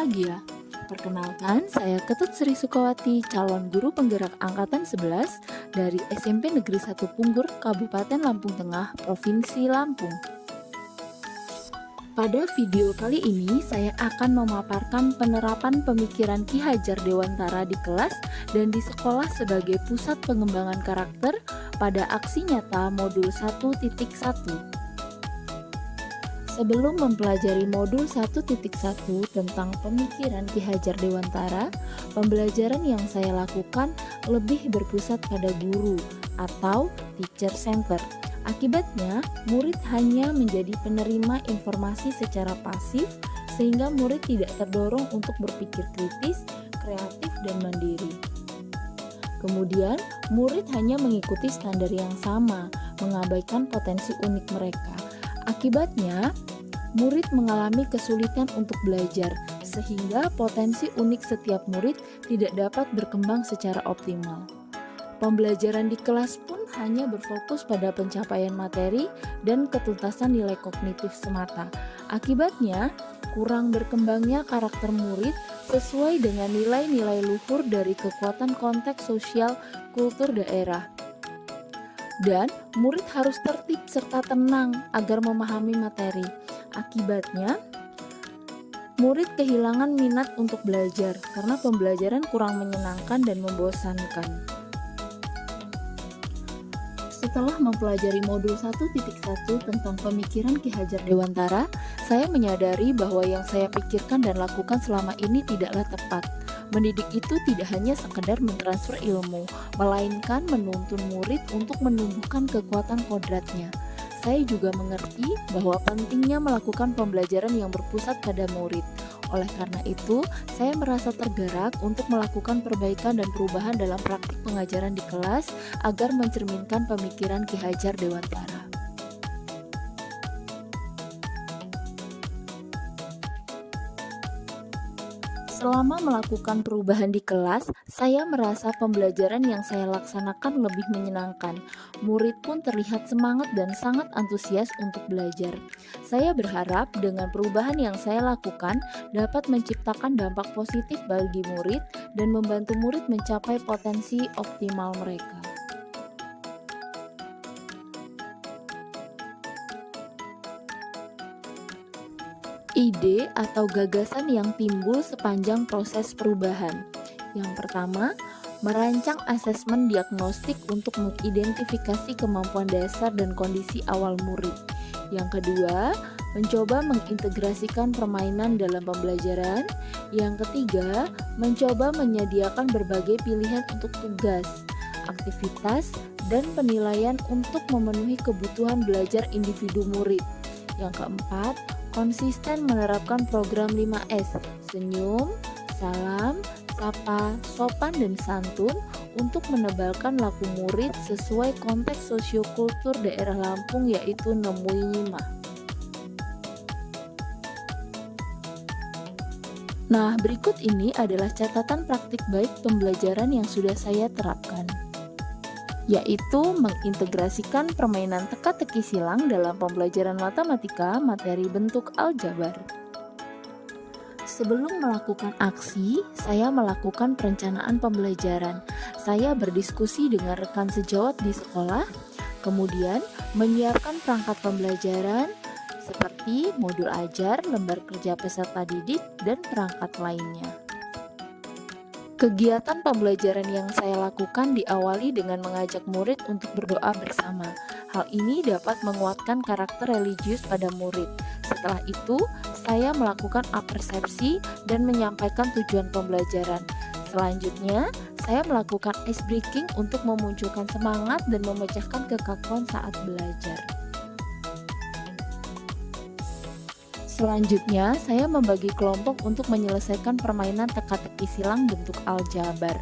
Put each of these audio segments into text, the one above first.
Bahagia. Perkenalkan, saya Ketut Sri Sukawati, calon guru penggerak Angkatan 11 dari SMP Negeri 1 Punggur, Kabupaten Lampung Tengah, Provinsi Lampung. Pada video kali ini, saya akan memaparkan penerapan pemikiran Ki Hajar Dewantara di kelas dan di sekolah sebagai pusat pengembangan karakter pada aksi nyata modul 1.1. Sebelum mempelajari modul 1.1 tentang pemikiran Ki Hajar Dewantara, pembelajaran yang saya lakukan lebih berpusat pada guru atau teacher center. Akibatnya, murid hanya menjadi penerima informasi secara pasif sehingga murid tidak terdorong untuk berpikir kritis, kreatif, dan mandiri. Kemudian, murid hanya mengikuti standar yang sama, mengabaikan potensi unik mereka. Akibatnya, murid mengalami kesulitan untuk belajar, sehingga potensi unik setiap murid tidak dapat berkembang secara optimal. Pembelajaran di kelas pun hanya berfokus pada pencapaian materi dan ketuntasan nilai kognitif semata. Akibatnya, kurang berkembangnya karakter murid sesuai dengan nilai-nilai luhur dari kekuatan konteks sosial kultur daerah. Dan murid harus tertib serta tenang agar memahami materi. Akibatnya, murid kehilangan minat untuk belajar karena pembelajaran kurang menyenangkan dan membosankan. Setelah mempelajari modul 1.1 tentang pemikiran Ki Hajar Dewantara, saya menyadari bahwa yang saya pikirkan dan lakukan selama ini tidaklah tepat. Mendidik itu tidak hanya sekedar mentransfer ilmu, melainkan menuntun murid untuk menumbuhkan kekuatan kodratnya. Saya juga mengerti bahwa pentingnya melakukan pembelajaran yang berpusat pada murid. Oleh karena itu, saya merasa tergerak untuk melakukan perbaikan dan perubahan dalam praktik pengajaran di kelas agar mencerminkan pemikiran Ki Hajar Dewantara. Selama melakukan perubahan di kelas, saya merasa pembelajaran yang saya laksanakan lebih menyenangkan. Murid pun terlihat semangat dan sangat antusias untuk belajar. Saya berharap dengan perubahan yang saya lakukan dapat menciptakan dampak positif bagi murid dan membantu murid mencapai potensi optimal mereka. Ide atau gagasan yang timbul sepanjang proses perubahan. Yang pertama, merancang asesmen diagnostik untuk mengidentifikasi kemampuan dasar dan kondisi awal murid. Yang kedua, mencoba mengintegrasikan permainan dalam pembelajaran. Yang ketiga, mencoba menyediakan berbagai pilihan untuk tugas, aktivitas, dan penilaian untuk memenuhi kebutuhan belajar individu murid. Yang keempat, konsisten menerapkan program 5S, senyum, salam, sapa, sopan, dan santun untuk menebalkan laku murid sesuai konteks sosiokultur daerah Lampung yaitu Nemui Nyimah. Nah, berikut ini adalah catatan praktik baik pembelajaran yang sudah saya terapkan, yaitu mengintegrasikan permainan teka-teki silang dalam pembelajaran matematika materi bentuk aljabar. Sebelum melakukan aksi, saya melakukan perencanaan pembelajaran. Saya berdiskusi dengan rekan sejawat di sekolah, kemudian menyiapkan perangkat pembelajaran seperti modul ajar, lembar kerja peserta didik, dan perangkat lainnya. Kegiatan pembelajaran yang saya lakukan diawali dengan mengajak murid untuk berdoa bersama. Hal ini dapat menguatkan karakter religius pada murid. Setelah itu, saya melakukan apersepsi dan menyampaikan tujuan pembelajaran. Selanjutnya, saya melakukan ice breaking untuk memunculkan semangat dan memecahkan kekakuan saat belajar. Selanjutnya, saya membagi kelompok untuk menyelesaikan permainan teka-teki silang bentuk aljabar.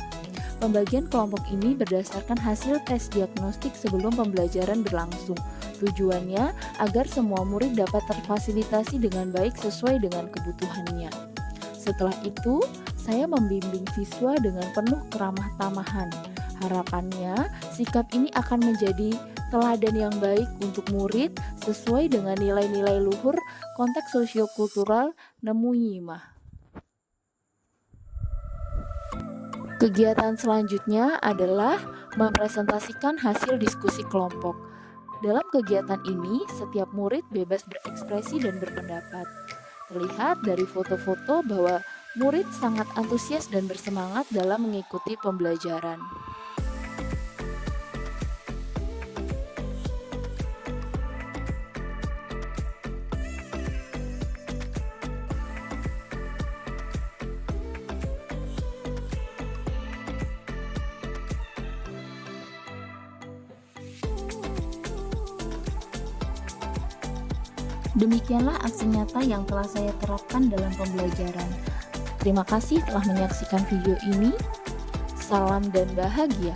Pembagian kelompok ini berdasarkan hasil tes diagnostik sebelum pembelajaran berlangsung. Tujuannya agar semua murid dapat terfasilitasi dengan baik sesuai dengan kebutuhannya. Setelah itu, saya membimbing siswa dengan penuh keramah tamahan. Harapannya, sikap ini akan menjadi teladan yang baik untuk murid sesuai dengan nilai-nilai luhur konteks sosiokultural Nemui Nyimah. Kegiatan selanjutnya adalah mempresentasikan hasil diskusi kelompok. Dalam kegiatan ini, setiap murid bebas berekspresi dan berpendapat. Terlihat dari foto-foto bahwa murid sangat antusias dan bersemangat dalam mengikuti pembelajaran. Demikianlah aksi nyata yang telah saya terapkan dalam pembelajaran. Terima kasih telah menyaksikan video ini. Salam dan bahagia.